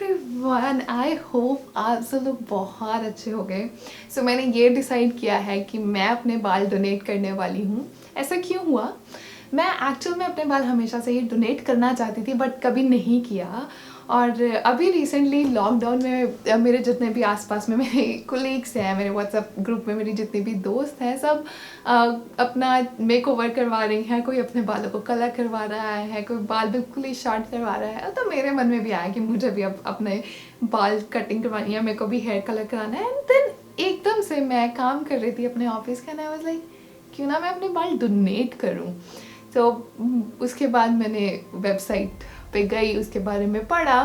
Everyone, I hope आप सब लोग बहुत अच्छे हो गए। सो मैंने ये डिसाइड किया है कि मैं अपने बाल डोनेट करने वाली हूँ। ऐसा क्यों हुआ? मैं एक्चुअल में अपने बाल हमेशा से ही डोनेट करना चाहती थी बट कभी नहीं किया। और अभी रिसेंटली लॉकडाउन में मेरे जितने भी आसपास में मेरे कोलीग्स हैं, मेरे व्हाट्सएप ग्रुप में मेरी जितनी भी दोस्त हैं, सब अपना मेक ओवर करवा रही हैं। कोई अपने बालों को कलर करवा रहा है, कोई बाल बिल्कुल ही शॉर्ट करवा रहा है। तो मेरे मन में भी आया कि मुझे भी अब अपने बाल कटिंग करवानी है, मेरे को भी हेयर कलर कराना है। एंड देन एकदम से मैं काम कर रही थी अपने ऑफिस का, आई वाज लाइक क्यों ना मैं अपने बाल डोनेट करूं। तो उसके बाद मैंने वेबसाइट पे गई, उसके बारे में पढ़ा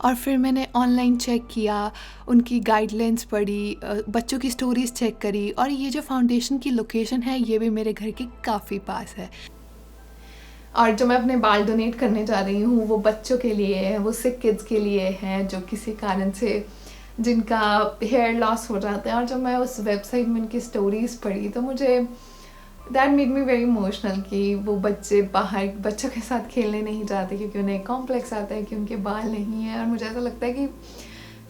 और फिर मैंने ऑनलाइन चेक किया, उनकी गाइडलाइंस पढ़ी, बच्चों की स्टोरीज चेक करी। और ये जो फाउंडेशन की लोकेशन है ये भी मेरे घर के काफ़ी पास है। और जो मैं अपने बाल डोनेट करने जा रही हूँ वो बच्चों के लिए है, वो सिक किड्स के लिए हैं जो किसी कारण से जिनका हेयर लॉस हो जाता है। और जब मैं उस वेबसाइट में उनकी स्टोरीज पढ़ी तो मुझे that made me very emotional कि वो बच्चे बाहर बच्चों के साथ खेलने नहीं जाते क्योंकि उन्हें कॉम्प्लेक्स आता है कि उनके बाल नहीं हैं। और मुझे ऐसा लगता है कि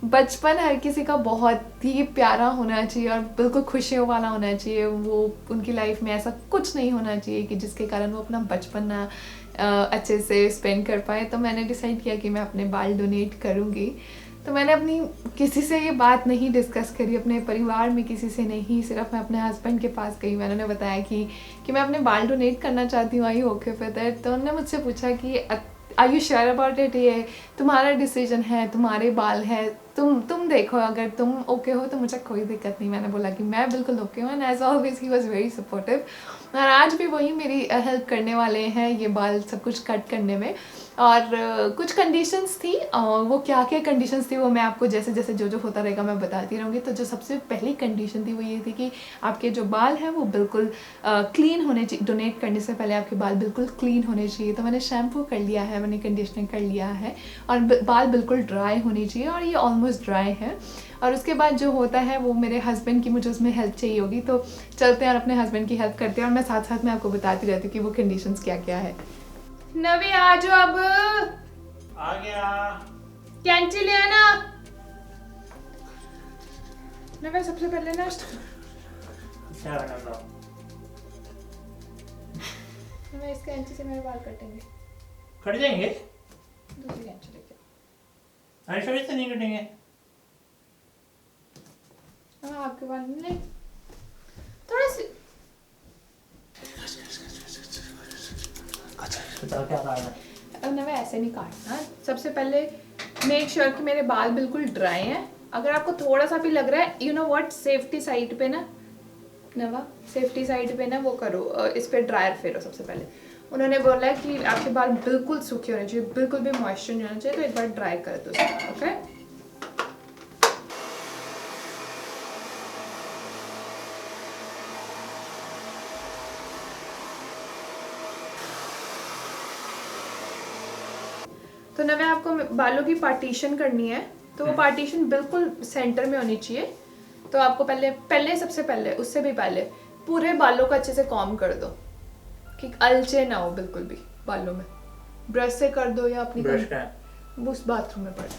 बचपन हर किसी का बहुत ही प्यारा होना चाहिए और बिल्कुल खुशियों वाला होना चाहिए। वो उनकी लाइफ में ऐसा कुछ नहीं होना चाहिए कि जिसके कारण वो अपना बचपन ना अच्छे से स्पेंड कर पाए। तो मैंने डिसाइड किया कि मैं अपने बाल डोनेट करूँगी। तो मैंने अपनी किसी से ये बात नहीं डिस्कस करी, अपने परिवार में किसी से नहीं, सिर्फ मैं अपने हस्बैंड के पास गई। मैंने उन्हें बताया कि मैं अपने बाल डोनेट करना चाहती हूँ, आई ओके विद दैट। तो उन्होंने मुझसे पूछा कि are you sure about it, ये तुम्हारा डिसीजन है, तुम्हारे बाल है, तुम देखो, अगर तुम ओके हो तो मुझे कोई दिक्कत नहीं। मैंने बोला कि मैं बिल्कुल ओके हूँ and as always he was very supportive. और आज भी वही मेरी हेल्प करने वाले हैं ये बाल सब कुछ कट करने में। और कुछ कंडीशंस थी, वो क्या क्या कंडीशंस थी वो मैं आपको जैसे जैसे जो होता रहेगा मैं बताती रहूँगी। तो जो सबसे पहली कंडीशन थी वो ये थी कि आपके जो बाल हैं वो बिल्कुल क्लीन होने चाहिए। डोनेट करने से पहले आपके बाल बिल्कुल क्लीन होने चाहिए। तो मैंने शैम्पू कर लिया है, मैंने कंडीशनिंग कर लिया है और बाल बिल्कुल ड्राई होने चाहिए और ये ऑलमोस्ट ड्राई है। और उसके बाद जो होता है वो मेरे हस्बैंड की मुझे उसमें हेल्प चाहिए होगी। तो चलते हैं और अपने हस्बैंड की हेल्प करते हैं और मैं साथ साथ में आपको बताती रहती हूँ कि वो कंडीशंस क्या क्या है। नवी आ जाओ, अब आ गया। कैंची ले आना। नवी सबसे पहले ना क्या रखा था? मैं इस कैंची से मेरे बाल कटेंगे। कट जाएंगे? दूसरी कैंची लेके अरे शरीर से नहीं कटेंगे। हाँ आपके बाल नहीं ले थोड़ा सी। बताओ क्या कारण है? अब नवे ऐसे नहीं काटना। सबसे पहले मेक श्योर कि मेरे बाल बिल्कुल ड्राई हैं। अगर आपको थोड़ा सा भी लग रहा है, you know what, safety side पे ना नवा, सेफ्टी साइड पे ना वो करो, इस पे ड्रायर फेरो। सबसे पहले उन्होंने बोला है कि आपके बाल बिल्कुल सूखे होने चाहिए, बिल्कुल भी मॉइस्चर नहीं होना चाहिए। तो एक बार ड्राई कर दो, ओके। तो नवे आपको बालों की पार्टीशन करनी है, तो वो पार्टीशन बिल्कुल सेंटर में होनी चाहिए। तो आपको पहले सबसे पहले उससे भी पहले पूरे बालों को अच्छे से कॉम्ब कर दो कि अलचे ना हो बिल्कुल भी बालों में। ब्रश से कर दो या अपनी ब्रश का है? उस बाथरूम में पड़,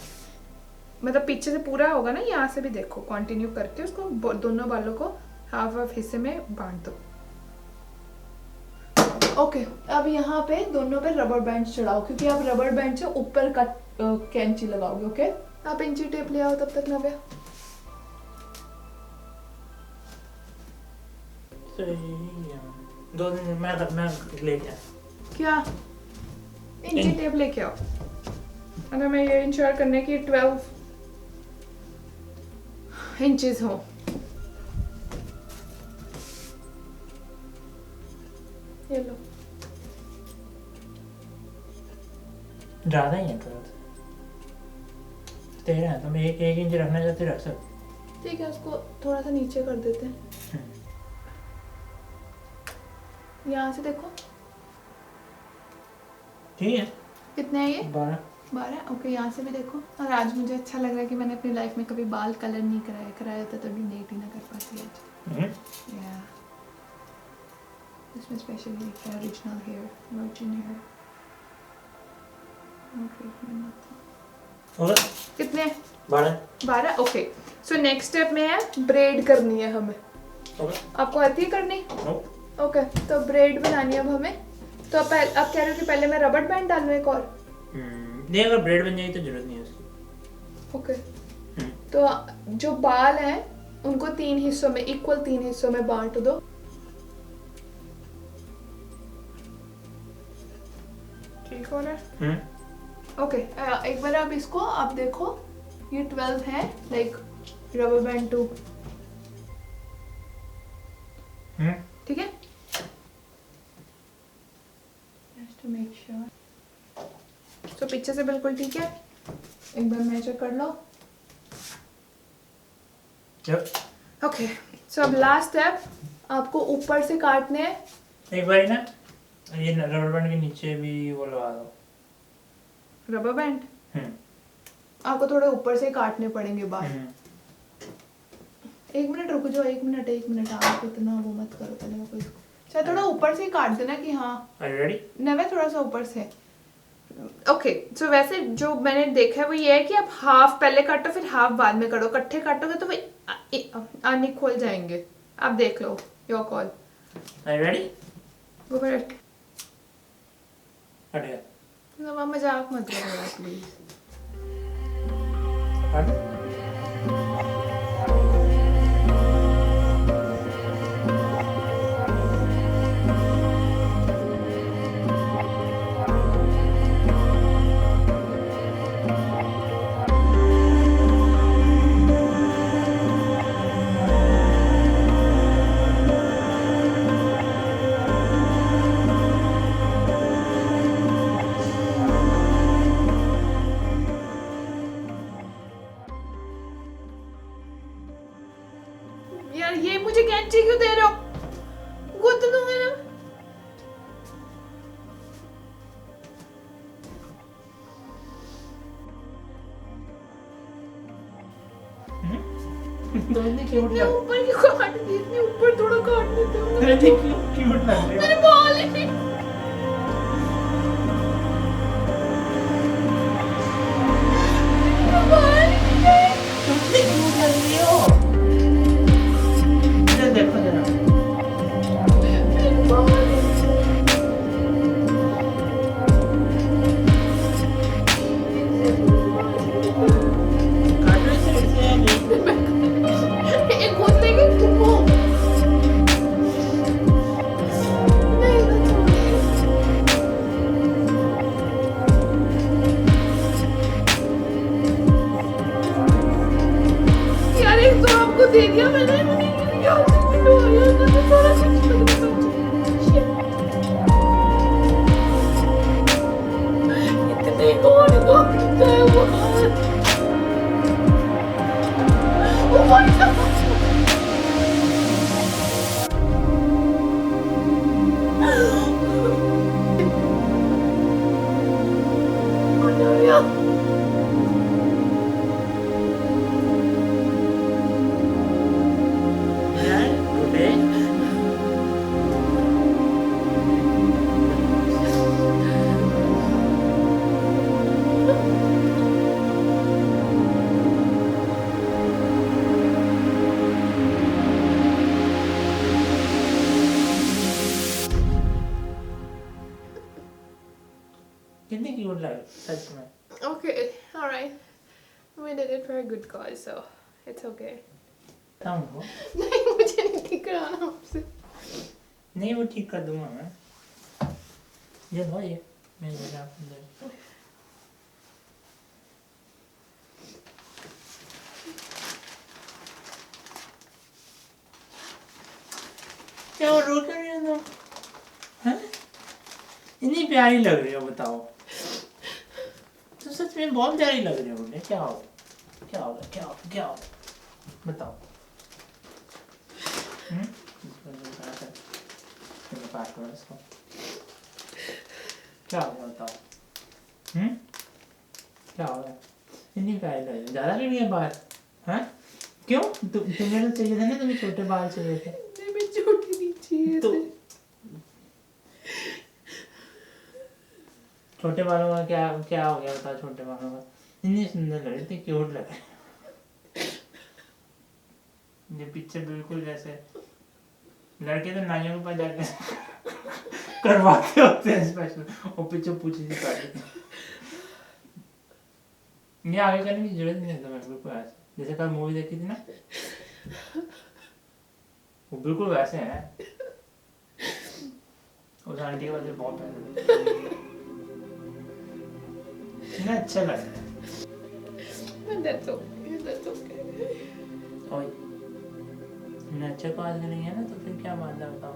मतलब पीछे से पूरा होगा ना, यहाँ से भी देखो, कंटिन्यू करके उसको दोनों बालों को हाफ हाफ हिस्से में बांट दो। ओके अब यहाँ पे दोनों पे रबर बैंड चढ़ाओ क्योंकि आप रबर बैंड से ऊपर का कैंची लगाओगे। ओके आप इंची टेप ले आओ तब तक नव्या। दो दिन मैं लेके आया। क्या इंची टेप लेके आओ। अगर मैं ये इंश्योर करने की 12 इंचेस हो। ये लो, ज्यादा ही है थोड़ा। तेरह है तो मैं एक इंच रखना चाहते रख सकते। ठीक है उसको थोड़ा सा नीचे कर देते हैं। यहाँ से देखो ठीक है। कितने हैं ये? 12। ओके यहाँ से भी देखो। और आज मुझे अच्छा लग रहा है कि मैंने अपनी लाइफ में कभी बाल कलर नहीं कराया था तो डोनेट ही ना कर पाती आज। या इसमें स्पेशली लिखा है original hair, virgin hair, no treatment, nothing. होगा कितने? 12 ओके। सो नेक्स्ट स्टेप में है ब्रेड करनी है हमें। होगा। आपको आती है करनी? नो ओके, तो ब्रेड बनानी है अब हमें। तो आप कह रहे हो कि पहले मैं रबर बैंड डालूं एक और? नहीं, अगर ब्रेड बन जाएगी तो जरूरत नहीं है उसकी। ओके, तो जो बाल हैं उनको 3 हिस्सों में, इक्वल 3 हिस्सों में बांट दो। ठीक हो रहा है? ओके, एक बार आप इसको आप देखो, ये 12 है लाइक रबर बैंड 2। ठीक है, जस्ट टू मेक श्योर। तो पीछे से बिल्कुल ठीक है, एक बार मेजर कर लो। ओके, सो अब लास्ट स्टेप, आपको ऊपर से काटने हैं। एक बार ना ये रबर बैंड के नीचे भी वो लगा दो। रबर बैंड आपको थोड़े ऊपर से काटने पड़ेंगे बाल। 1 मिनट रुक जाओ, 1 मिनट आप इतना वो मत करो, पहले मैं कोई चाहे थोड़ा ऊपर से ही काट देना कि हाँ। Are you ready? नवे थोड़ा सा ऊपर से। ओके, सो वैसे जो मैंने देखा है वो ये है कि आप हाफ पहले काटो फिर हाफ बाद में काटो। इकट्ठे काटोगे तो वो आने खोल जाएंगे। आप देख लो, your call. Are you ready? Go for it. हट गया। मतलब आप मजाक मत करो प्लीज। यार ये मुझे कैंची क्यों दे रहे हो? गुद दूंगा ना। क्यूट ये ऊपर क्यों काट दी? इतने ऊपर थोड़ा काट देते हो। क्यूट लग रही मेरे बाल ही देखो जरा। एक घुस देंगे वो। नहीं ना छोड़िए। यार एक तो आपको दे दिया मैंने, यहाँ से विंडो आया ना, तो थोड़ा सा इतने कौन करता है वो? Oh my God! Oh no, yeah. कितनी क्यूट लग सच में। Okay, all right. We did it for a good cause, so it's okay. उनको नहीं, मुझे नहीं ठीक कराना आपसे। नहीं, वो ठीक कर दूंगा मैं। ये लो, ये मैं जरा अंदर। क्या वो रो क्यों रही है तुम? हैं? इतनी प्यारी लग रही हो, बताओ। तो सच में बहुत प्यारी लग रही हो मुझे। क्या हो क्या होगा क्या होगा क्या होगा बताओ। क्या होगा बताओ। क्या होगा? इतनी प्यारी लग रही है। ज़्यादा नहीं है बाल? हैं? क्यों? तुम्हें तो चाहिए था ना, तुम्हें छोटे बाल चाहिए थे। नहीं, मैं छोटी नहीं चाहिए तो थे। छोटे बालों का क्या क्या हो गया बताओ। छोटे बालों का इतनी सुंदर लग रही, इतनी क्यूट लग रही। ये पिक्चर बिल्कुल जैसे लड़के तो नाइयों के पास जाके करवाते होते हैं स्पेशल, और पीछे पूछी सी काटी। ये आगे करने की जरूरत नहीं है तुम्हें, बिल्कुल ऐसे जैसे कल मूवी देखी थी ना, वो बिल्कुल वैसे हैं। उस आंटी के वजह बहुत पैसे इतना अच्छा लग रहा है। That's okay, that's okay. ओए इतना अच्छा बाल नहीं है ना, तो फिर क्या बात है बताओ।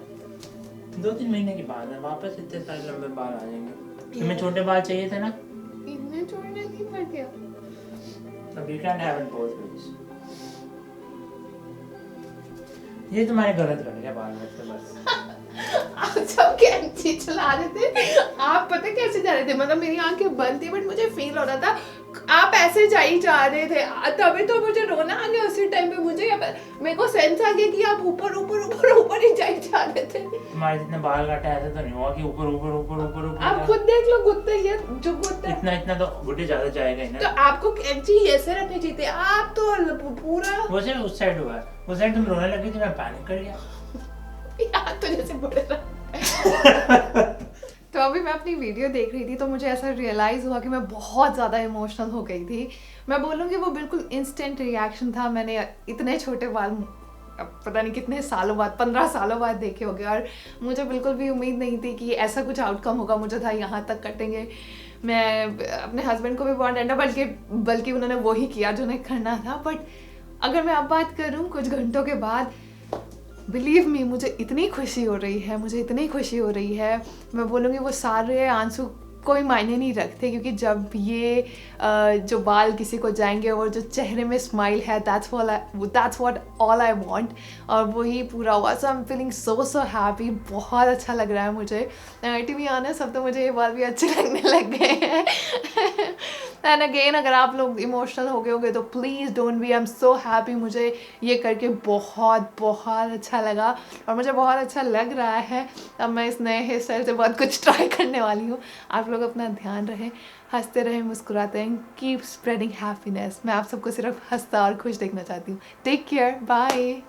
2-3 महीने की बात है, वापस इतने सारे लंबे बाल आ जाएंगे। तुम्हें छोटे बाल चाहिए थे ना, इतने छोड़ने की पड़ गया। अब you can have it both ways. ये तुम्हारे गलत लग गया बाल वैसे बस। आप सब कैंची चला रहे थे, आप पता कैसे जा रहे थे, मतलब मेरी आंखें बंद थी बट मुझे फील हो रहा था आप ऐसे जा ही जा रहे थे, तभी तो मुझे रोना आ गया उसी टाइम पे। मुझे मेरे को सेंस आ गया कि आप ऊपर ऊपर ऊपर ऊपर ही जा ही जा रहे थे। तुम्हारे जितने बाल काटे ऐसे तो नहीं हुआ कि ऊपर ऊपर ऊपर ऊपर ऊपर। आप खुद देख लो, गुत्ते ये जो गुत्ते इतना तो गुड्डे ज्यादा जाएगा ही तो ना। आपको कैंची ऐसे रखनी चाहिए थी, आप तो पूरा वो सिर्फ उस साइड हुआ है, उस साइड तुम रोने लगी थी, मैं पैनिक कर गया। यार तो जैसे बड़े रहा। तो अभी मैं अपनी वीडियो देख रही थी तो मुझे ऐसा रियलाइज़ हुआ कि मैं बहुत ज़्यादा इमोशनल हो गई थी। मैं बोलूँगी वो बिल्कुल इंस्टेंट रिएक्शन था। मैंने इतने छोटे बाल अब पता नहीं कितने सालों बाद, 15 सालों बाद देखे होंगे, और मुझे बिल्कुल भी उम्मीद नहीं थी कि ऐसा कुछ आउटकम होगा। मुझे था यहाँ तक कटेंगे। मैं अपने हस्बैंड को भी बहुत डांटा, बल्कि उन्होंने वही किया जो उन्हें करना था। बट अगर मैं अब बात करूँ कुछ घंटों के बाद, बिलीव मी मुझे इतनी खुशी हो रही है, मुझे इतनी खुशी हो रही है। मैं बोलूँगी वो सारे आंसू कोई मायने नहीं रखते, क्योंकि जब ये जो बाल किसी को जाएंगे और जो चेहरे में स्माइल है, that's what all I want, और वही पूरा हुआ। So I am feeling so happy. बहुत अच्छा लग रहा है मुझे। टू बी ऑनेस्ट अब तो मुझे ये बाल भी अच्छे लगने लग गए हैं। एंड अगेन अगर आप लोग इमोशनल हो गए होंगे तो please don't be. I am so happy. मुझे ये करके बहुत अच्छा लगा और मुझे बहुत अच्छा लग रहा है। अब मैं इस नए हेयर स्टाइल से बहुत कुछ ट्राई करने वाली हूँ। आप लोग अपना ध्यान रखें, हंसते रहें, मुस्कुराते रहें, कीप स्प्रेडिंग हैप्पीनेस। मैं आप सबको सिर्फ हंसता और खुश देखना चाहती हूँ। Take care, bye.